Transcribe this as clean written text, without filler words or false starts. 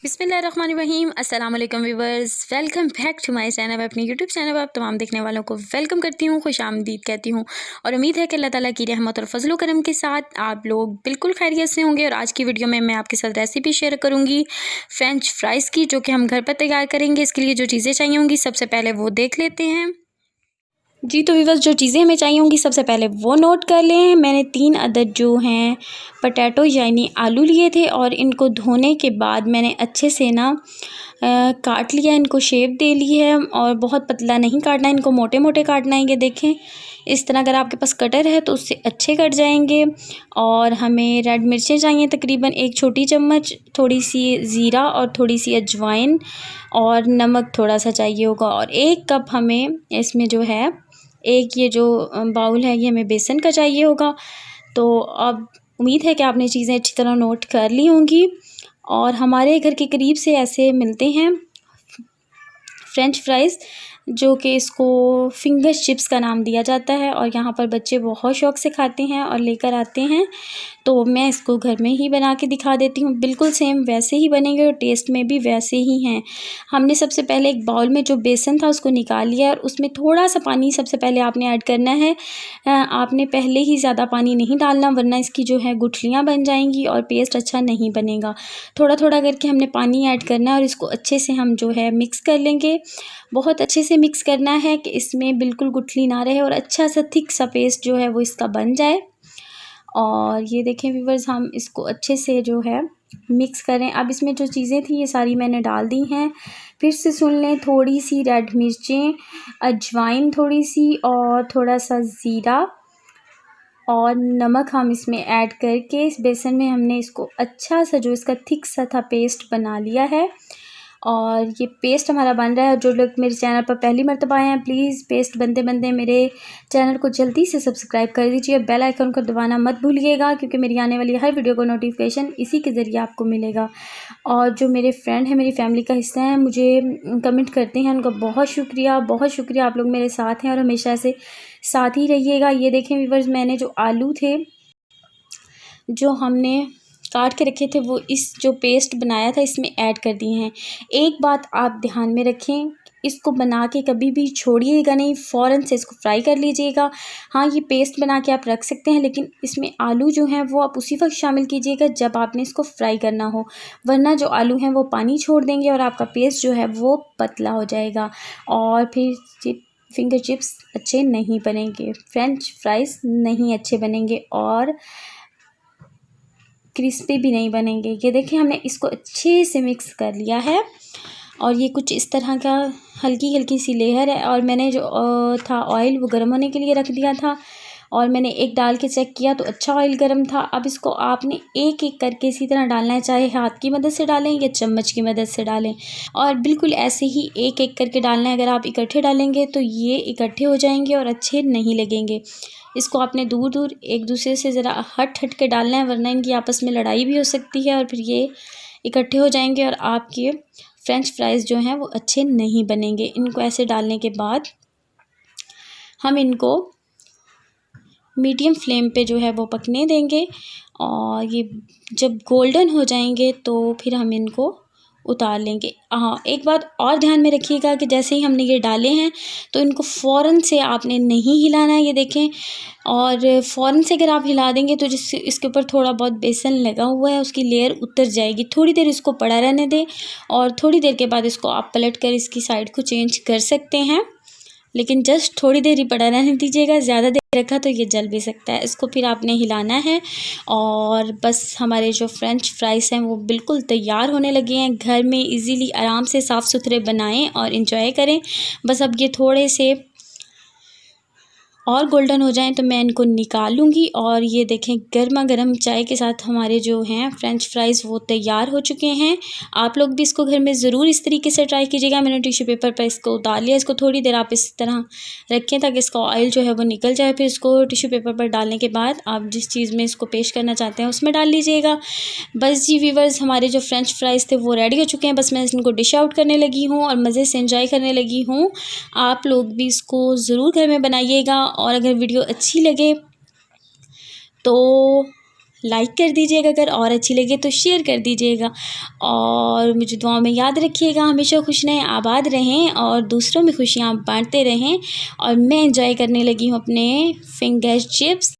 बिस्मिल्लाहिर्रहमानिर्रहीम। अस्सलाम वालेकुम viewers, welcome back to my channel. अपने यूट्यूब चैनल पर आप तमाम देखने वालों को वेलकम करती हूँ, खुश आमदीद कहती हूँ और उम्मीद है कि अल्लाह ताला की रहमत और फजल करम के साथ आप लोग बिल्कुल खैरियत से होंगे। और आज की वीडियो में मैं आपके साथ रेसिपी शेयर करूँगी फ्रेंच फ्राइज़ की, जो कि हम घर पर तैयार करेंगे। इसके लिए जो चीज़ें चाहिए होंगी सबसे पहले वो देख लेते हैं। जी तो व्यूअर्स, जो चीज़ें हमें चाहिए होंगी सबसे पहले वो नोट कर लें। मैंने 3 अदद जो हैं पटैटो यानी आलू लिए थे और इनको धोने के बाद मैंने अच्छे से ना काट लिया, इनको शेप दे ली है। और बहुत पतला नहीं काटना, इनको मोटे मोटे काटना है। ये देखें, इस तरह अगर आपके पास कटर है तो उससे अच्छे कट जाएंगे। और हमें रेड मिर्चें चाहिए तकरीबन 1 छोटी चम्मच, थोड़ी सी ज़ीरा और थोड़ी सी अजवाइन और नमक थोड़ा सा चाहिए होगा। और 1 कप हमें इसमें जो है ये जो बाउल है ये हमें बेसन का चाहिए होगा। तो अब उम्मीद है कि आपने चीज़ें अच्छी तरह नोट कर ली होंगी। और हमारे घर के करीब से ऐसे मिलते हैं फ्रेंच फ्राइज़, जो कि इसको फिंगर चिप्स का नाम दिया जाता है। और यहाँ पर बच्चे बहुत शौक़ से खाते हैं और लेकर आते हैं। तो मैं इसको घर में ही बना के दिखा देती हूँ। बिल्कुल सेम वैसे ही बनेंगे और टेस्ट में भी वैसे ही हैं। हमने सबसे पहले एक बाउल में जो बेसन था उसको निकाल लिया और उसमें थोड़ा सा पानी सबसे पहले आपने ऐड करना है। आपने पहले ही ज़्यादा पानी नहीं डालना, वरना इसकी जो है गुठलियाँ बन जाएंगी और पेस्ट अच्छा नहीं बनेगा। थोड़ा थोड़ा करके हमने पानी ऐड करना है और इसको अच्छे से हम जो है मिक्स कर लेंगे। बहुत अच्छे से मिक्स करना है कि इसमें बिल्कुल गुठली ना रहे और अच्छा सा थिक सा पेस्ट जो है वो इसका बन जाए। और ये देखें व्यूवर्स, हम इसको अच्छे से जो है मिक्स करें। अब इसमें जो चीज़ें थी ये सारी मैंने डाल दी हैं। फिर से सुन लें, थोड़ी सी रेड मिर्चें, अजवाइन थोड़ी सी और थोड़ा सा ज़ीरा और नमक हम इसमें ऐड करके इस बेसन में हमने इसको अच्छा सा जो इसका थिक सा था पेस्ट बना लिया है। और ये पेस्ट हमारा बन रहा है। जो लोग मेरे चैनल पर पहली मर्तबा आए हैं, प्लीज़ पेस्ट बनते बनते मेरे चैनल को जल्दी से सब्सक्राइब कर दीजिए। बेल आइकन को दबाना मत भूलिएगा, क्योंकि मेरी आने वाली हर वीडियो को नोटिफिकेशन इसी के ज़रिए आपको मिलेगा। और जो मेरे फ्रेंड हैं, मेरी फैमिली का हिस्सा हैं, मुझे कमेंट करते हैं, उनका बहुत शुक्रिया, बहुत शुक्रिया। आप लोग मेरे साथ हैं और हमेशा ऐसे साथ ही रहिएगा। ये देखें व्यूअर्स, मैंने जो आलू थे जो हमने काट के रखे थे वो इस जो पेस्ट बनाया था इसमें ऐड कर दिए हैं। एक बात आप ध्यान में रखें, इसको बना के कभी भी छोड़िएगा नहीं, फ़ौरन से इसको फ्राई कर लीजिएगा। हाँ, ये पेस्ट बना के आप रख सकते हैं, लेकिन इसमें आलू जो हैं वो आप उसी वक्त शामिल कीजिएगा जब आपने इसको फ्राई करना हो, वरना जो आलू हैं वो पानी छोड़ देंगे और आपका पेस्ट जो है वो पतला हो जाएगा और फिर फिंगर चिप्स अच्छे नहीं बनेंगे, फ्रेंच फ्राइज़ नहीं अच्छे बनेंगे और क्रिस्पी भी नहीं बनेंगे। ये देखिए, हमने इसको अच्छे से मिक्स कर लिया है और ये कुछ इस तरह का हल्की हल्की सी लेयर है। और मैंने जो था ऑयल वो गर्म होने के लिए रख दिया था और मैंने एक डाल के चेक किया तो अच्छा ऑयल गर्म था। अब इसको आपने एक एक करके इसी तरह डालना है, चाहे हाथ की मदद से डालें या चम्मच की मदद से डालें। और बिल्कुल ऐसे ही एक एक करके डालना है। अगर आप इकट्ठे डालेंगे तो ये इकट्ठे हो जाएंगे और अच्छे नहीं लगेंगे। इसको आपने दूर दूर एक दूसरे से ज़रा हट हट के डालना है, वरना इनकी आपस में लड़ाई भी हो सकती है और फिर ये इकट्ठे हो जाएंगे और आपके फ्रेंच फ्राइज़ जो हैं वो अच्छे नहीं बनेंगे। इनको ऐसे डालने के बाद हम इनको मीडियम फ्लेम पे जो है वो पकने देंगे और ये जब गोल्डन हो जाएंगे तो फिर हम इनको उतार लेंगे। हाँ, एक बात और ध्यान में रखिएगा कि जैसे ही हमने ये डाले हैं तो इनको फ़ौरन से आपने नहीं हिलाना है। ये देखें, और फ़ौरन से अगर आप हिला देंगे तो जिससे इसके ऊपर थोड़ा बहुत बेसन लगा हुआ है उसकी लेयर उतर जाएगी। थोड़ी देर इसको पड़ा रहने दें और थोड़ी देर के बाद इसको आप पलट कर इसकी साइड को चेंज कर सकते हैं, लेकिन जस्ट थोड़ी देर ही पड़ा रहने दीजिएगा। ज़्यादा देर रखा तो ये जल भी सकता है। इसको फिर आपने हिलाना है और बस हमारे जो फ्रेंच फ्राइज़ हैं वो बिल्कुल तैयार होने लगे हैं। घर में इजीली आराम से साफ़ सुथरे बनाएं और इंजॉय करें। बस अब ये थोड़े से और गोल्डन हो जाएं तो मैं इनको निकाल लूँगी। और ये देखें, गर्मा गर्म चाय के साथ हमारे जो हैं फ्रेंच फ्राइज़ वो तैयार हो चुके हैं। आप लोग भी इसको घर में ज़रूर इस तरीके से ट्राई कीजिएगा। मैंने टिश्यू पेपर पर इसको उतार लिया। इसको थोड़ी देर आप इस तरह रखें ताकि इसका ऑयल जो है वो निकल जाए। फिर इसको टिश्यू पेपर पर डालने के बाद आप जिस चीज़ में इसको पेश करना चाहते हैं उसमें डाल लीजिएगा। बस जी व्यूवर्स, हमारे जो फ्रेंच फ्राइज़ थे वो रेडी हो चुके हैं। बस मैं इनको डिश आउट करने लगी हूँ और मज़े से इंजॉय करने लगी हूँ। आप लोग भी इसको ज़रूर घर में बनाइएगा और अगर वीडियो अच्छी लगे तो लाइक कर दीजिएगा, अगर और अच्छी लगे तो शेयर कर दीजिएगा और मुझे दुआ में याद रखिएगा। हमेशा खुश रहें, आबाद रहें और दूसरों में खुशियाँ बांटते रहें। और मैं एंजॉय करने लगी हूँ अपने फिंगर चिप्स।